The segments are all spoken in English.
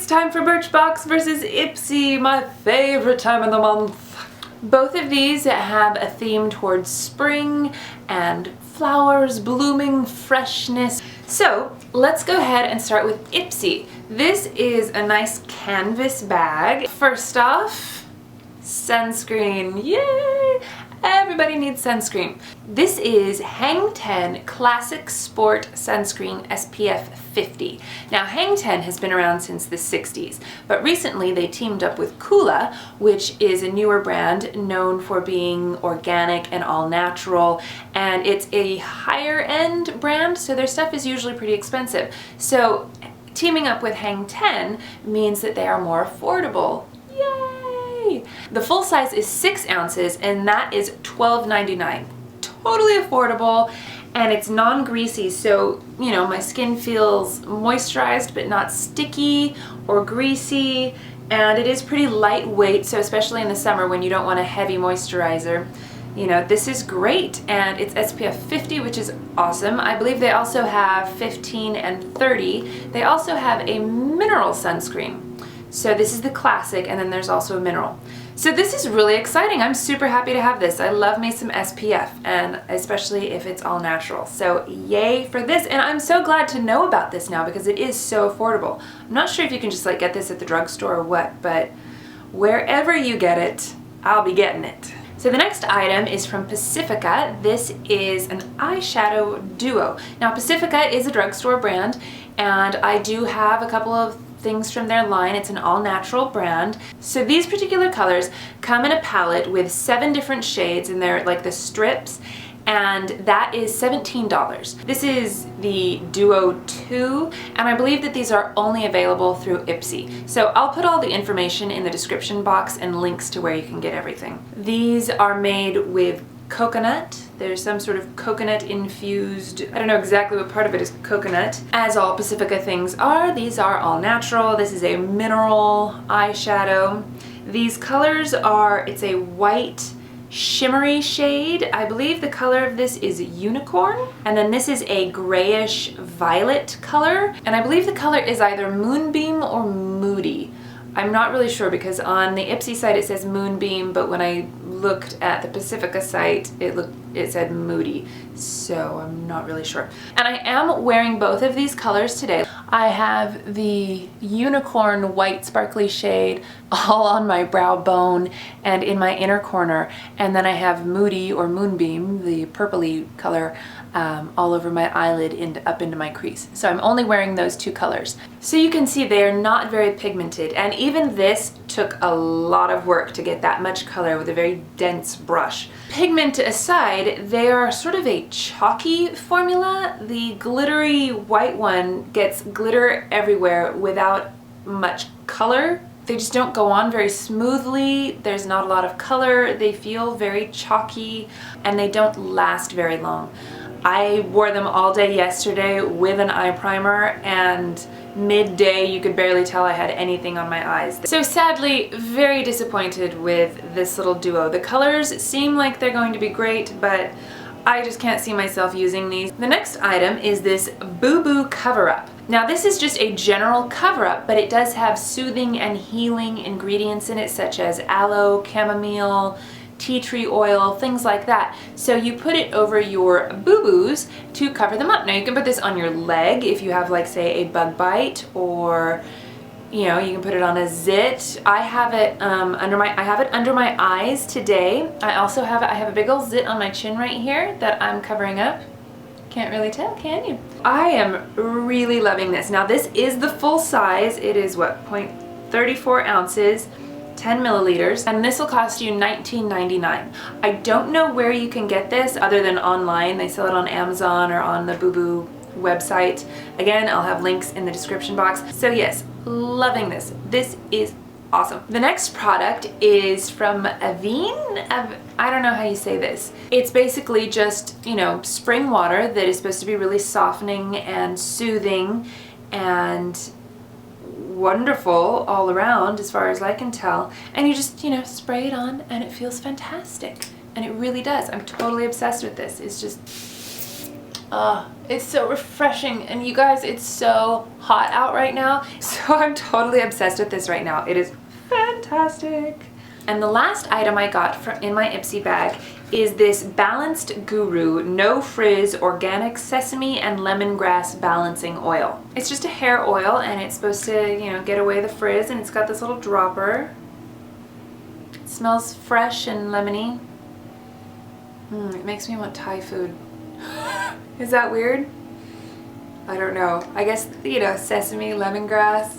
it's time for Birchbox versus Ipsy, my favorite time of the month. Both of these have a theme towards spring and flowers, blooming, freshness. So let's go ahead and start with Ipsy. This is a nice canvas bag. First off, sunscreen, yay! Everybody needs sunscreen. This is Hang 10 Classic Sport Sunscreen SPF 50. Now Hang 10 has been around since the 60s, but recently they teamed up with Kula, which is a newer brand known for being organic and all natural, and it's a higher end brand, so their stuff is usually pretty expensive. So teaming up with Hang 10 means that they are more affordable. Yay! The full size is 6 ounces and that is $12.99. Totally affordable, and it's non-greasy, so you know, my skin feels moisturized but not sticky or greasy, and it is pretty lightweight, so especially in the summer when you don't want a heavy moisturizer, you know, this is great. And it's SPF 50, which is awesome. I believe they also have 15 and 30. They also have a mineral sunscreen. So this is the classic, and then there's also a mineral. So this is really exciting. I'm super happy to have this. I love me some SPF, and especially if it's all natural. So yay for this, and I'm so glad to know about this now because it is so affordable. I'm not sure if you can just like get this at the drugstore or what, but wherever you get it, I'll be getting it. So the next item is from Pacifica. This is an eyeshadow duo. Now Pacifica is a drugstore brand, and I do have a couple of things from their line. It's an all-natural brand. So these particular colors come in a palette with 7 different shades, and they're like the strips, and that is $17. This is the Duo 2, and I believe that these are only available through Ipsy. So I'll put all the information in the description box and links to where you can get everything. These are made with coconut. There's some sort of coconut infused, I don't know exactly what part of it is coconut. As all Pacifica things are, these are all natural. This is a mineral eyeshadow. These colors are, it's a white shimmery shade. I believe the color of this is unicorn, and then this is a grayish violet color, and I believe the color is either moonbeam or moody. I'm not really sure because on the Ipsy site it says moonbeam, but when I looked at the Pacifica site it said moody, so I'm not really sure. And I am wearing both of these colors today. I have the unicorn white sparkly shade all on my brow bone and in my inner corner, and then I have moody or moonbeam, the purpley color, all over my eyelid and up into my crease. So I'm only wearing those 2 colors. So you can see they are not very pigmented, and even this took a lot of work to get that much color with a very dense brush. Pigment aside, they are sort of a chalky formula. The glittery white one gets glitter everywhere without much color. They just don't go on very smoothly. There's not a lot of color. They feel very chalky, and they don't last very long. I wore them all day yesterday with an eye primer, and midday you could barely tell I had anything on my eyes. So sadly, very disappointed with this little duo. The colors seem like they're going to be great, but I just can't see myself using these. The next item is this Boo Boo cover-up. Now this is just a general cover-up, but it does have soothing and healing ingredients in it, such as aloe, chamomile, tea tree oil, things like that. So you put it over your boo-boos to cover them up. Now you can put this on your leg if you have, like, say, a bug bite, or you know, you can put it on a zit. I have it under my eyes today. I have a big old zit on my chin right here that I'm covering up. Can't really tell, can you? I am really loving this. Now this is the full size. It is what, 0.34 ounces. 10 milliliters, and this will cost you $19.99. I don't know where you can get this other than online. They sell it on Amazon or on the Boo Boo website. Again, I'll have links in the description box. So yes, loving this. This is awesome. The next product is from Avène. I don't know how you say this. It's basically just, you know, spring water that is supposed to be really softening and soothing and wonderful all around as far as I can tell, and you just, you know, spray it on and it feels fantastic, and it really does. I'm totally obsessed with this. It's just It's so refreshing, and you guys, it's so hot out right now, so I'm totally obsessed with this right now. It is fantastic. And the last item I got in my Ipsy bag is this Balanced Guru No Frizz Organic Sesame and Lemongrass Balancing Oil. It's just a hair oil, and it's supposed to, you know, get away the frizz, and it's got this little dropper. It smells fresh and lemony. It makes me want Thai food. Is that weird? I don't know. I guess, you know, sesame, lemongrass.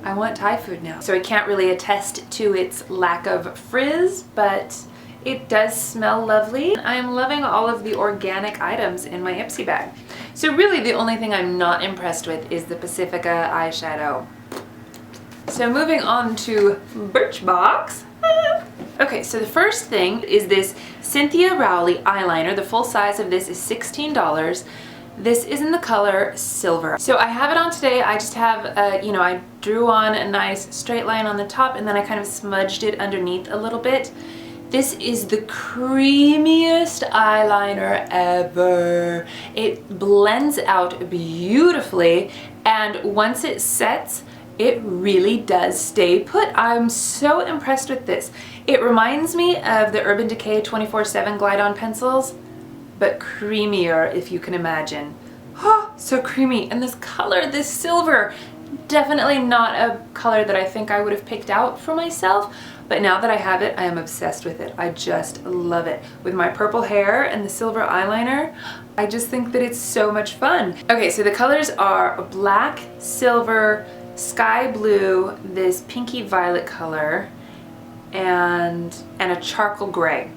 I want Thai food now. So I can't really attest to its lack of frizz, but it does smell lovely. I'm loving all of the organic items in my Ipsy bag. So really the only thing I'm not impressed with is the Pacifica eyeshadow. So moving on to Birchbox. Okay, so the first thing is this Cynthia Rowley eyeliner. The full size of this is $16. This is in the color Silver. So I have it on today. I just have, you know, I drew on a nice straight line on the top, and then I kind of smudged it underneath a little bit. This is the creamiest eyeliner ever. It blends out beautifully, and once it sets, it really does stay put. I'm so impressed with this. It reminds me of the Urban Decay 24/7 Glide-On pencils, but creamier, if you can imagine. Oh, so creamy. And this color, this silver, definitely not a color that I think I would have picked out for myself, but now that I have it, I am obsessed with it. I just love it. With my purple hair and the silver eyeliner, I just think that it's so much fun. Okay, so the colors are black, silver, sky blue, this pinky violet color, and a charcoal gray.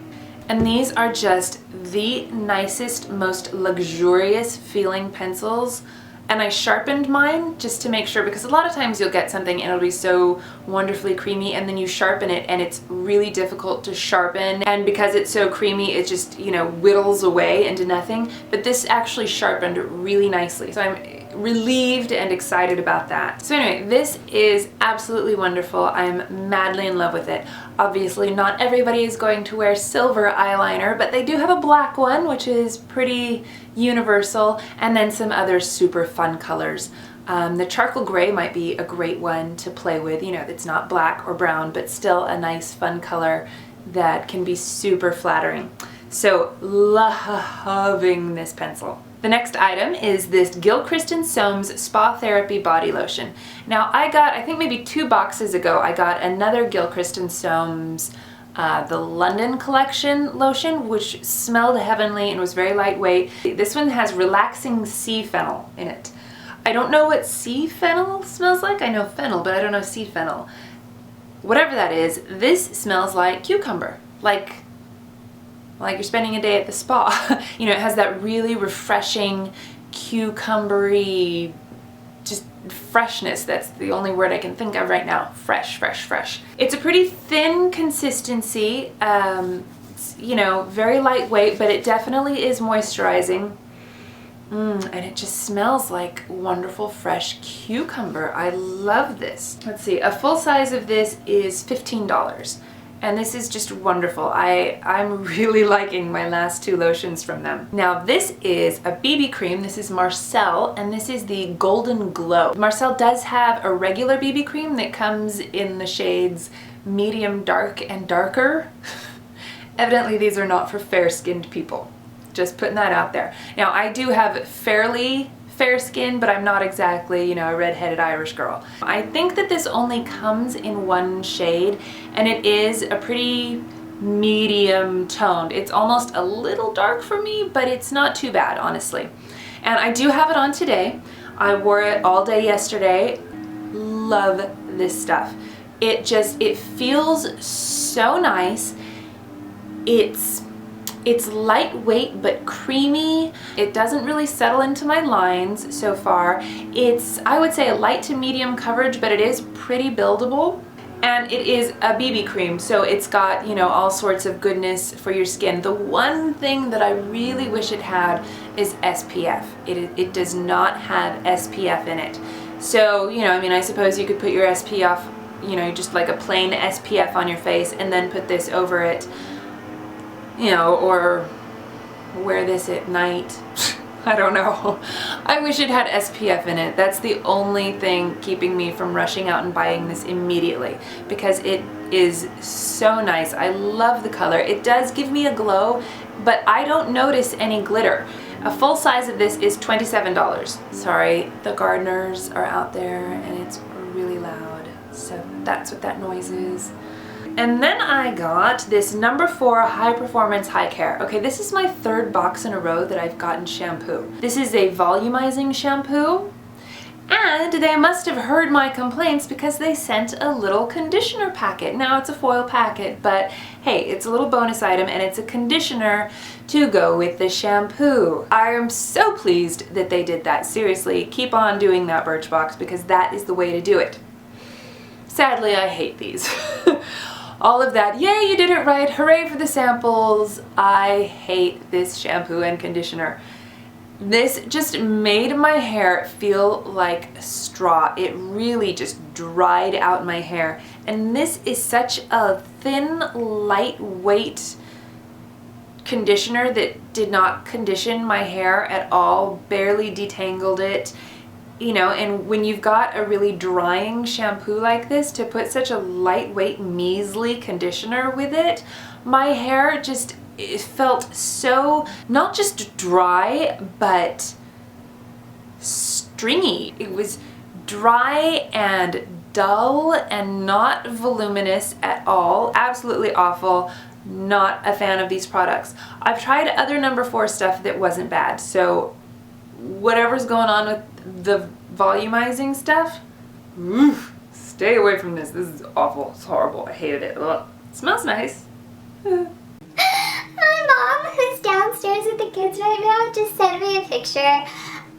And these are just the nicest, most luxurious feeling pencils. And I sharpened mine just to make sure, because a lot of times you'll get something and it'll be so wonderfully creamy, and then you sharpen it and it's really difficult to sharpen. And because it's so creamy, it just, you know, whittles away into nothing. But this actually sharpened really nicely. So I'm relieved and excited about that. So anyway, this is absolutely wonderful. I'm madly in love with it. Obviously not everybody is going to wear silver eyeliner, but they do have a black one, which is pretty universal, and then some other super fun colors. The charcoal gray might be a great one to play with. You know, it's not black or brown, but still a nice fun color that can be super flattering. So loving this pencil. The next item is this Gilchrist and Soames Spa Therapy Body Lotion. Now I got, I think maybe 2 boxes ago, I got another Gilchrist and Soames the London collection lotion, which smelled heavenly and was very lightweight. This one has relaxing sea fennel in it. I don't know what sea fennel smells like. I know fennel, but I don't know sea fennel. Whatever that is, this smells like cucumber. Like you're spending a day at the spa. You know, it has that really refreshing, cucumbery, just freshness. That's the only word I can think of right now. Fresh, fresh, fresh. It's a pretty thin consistency, you know, very lightweight, but it definitely is moisturizing. And it just smells like wonderful fresh cucumber. I love this. Let's see, a full size of this is $15. And this is just wonderful. I'm really liking my last 2 lotions from them. Now this is a BB cream. This is Marcelle, and this is the Golden Glow. Marcelle does have a regular BB cream that comes in the shades medium dark and darker. Evidently these are not for fair-skinned people. Just putting that out there. Now I do have fairly fair skin, but I'm not exactly, you know, a red-headed Irish girl. I think that this only comes in 1 shade, and it is a pretty medium toned. It's almost a little dark for me, but it's not too bad, honestly. And I do have it on today. I wore it all day yesterday. Love this stuff. It feels so nice. It's lightweight but creamy. It doesn't really settle into my lines so far. It's, I would say, a light to medium coverage, but it is pretty buildable. And it is a BB cream, so it's got, you know, all sorts of goodness for your skin. The one thing that I really wish it had is SPF. It does not have SPF in it. So, you know, I mean, I suppose you could put your SPF, you know, just like a plain SPF on your face and then put this over it. You know, or wear this at night. I don't know. I wish it had SPF in it. That's the only thing keeping me from rushing out and buying this immediately, because it is so nice. I love the color. It does give me a glow, but I don't notice any glitter. A full size of this is $27. Sorry, the gardeners are out there and it's really loud. So that's what that noise is. And then I got this No. 4 High Performance High Care. Okay, this is my third box in a row that I've gotten shampoo. This is a volumizing shampoo. And they must have heard my complaints because they sent a little conditioner packet. Now it's a foil packet, but hey, it's a little bonus item and it's a conditioner to go with the shampoo. I am so pleased that they did that. Seriously, keep on doing that, Birchbox, because that is the way to do it. Sadly, I hate these. All of that, yay, you did it right, hooray for the samples. I hate this shampoo and conditioner. This just made my hair feel like straw. It really just dried out my hair. And this is such a thin, lightweight conditioner that did not condition my hair at all, barely detangled it. You know, and when you've got a really drying shampoo like this, to put such a lightweight, measly conditioner with it, my hair just, it felt so, not just dry, but stringy. It was dry and dull and not voluminous at all. Absolutely awful. Not a fan of these products. I've tried other No. 4 stuff that wasn't bad, so whatever's going on with the volumizing stuff, stay away from this. This is awful. It's horrible. I hated it. Ugh. It smells nice. My mom, who's downstairs with the kids right now, just sent me a picture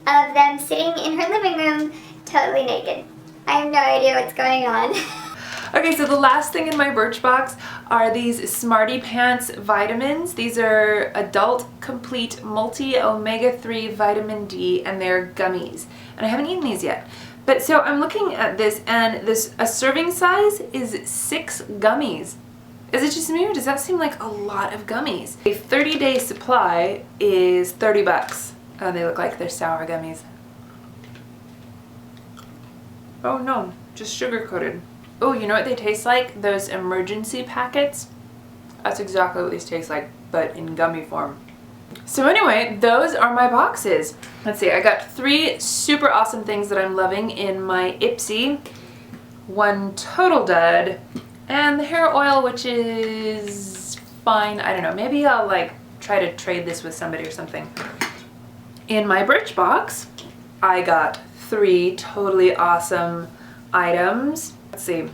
of them sitting in her living room totally naked. I have no idea what's going on. Okay, so the last thing in my Birchbox are these Smartypants Vitamins. These are adult complete multi omega-3 vitamin D, and they're gummies. And I haven't eaten these yet. But so I'm looking at this, and a serving size is 6 gummies. Is it just me, or does that seem like a lot of gummies? A 30-day supply is 30 bucks. Oh, they look like they're sour gummies. Oh no, just sugar-coated. Oh, you know what they taste like? Those emergency packets? That's exactly what these taste like, but in gummy form. So anyway, those are my boxes. Let's see, I got 3 super awesome things that I'm loving in my Ipsy. 1 total dud. And the hair oil, which is fine. I don't know, maybe I'll like try to trade this with somebody or something. In my Birchbox, I got 3 totally awesome items. Let's see,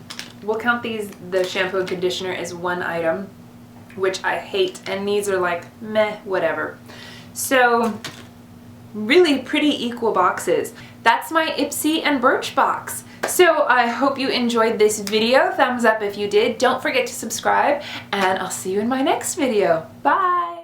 we'll count these, the shampoo and conditioner, as 1 item, which I hate, and these are like meh, whatever. So really pretty equal boxes. That's my Ipsy and Birchbox. So I hope you enjoyed this video. Thumbs up if you did. Don't forget to subscribe, and I'll see you in my next video. Bye!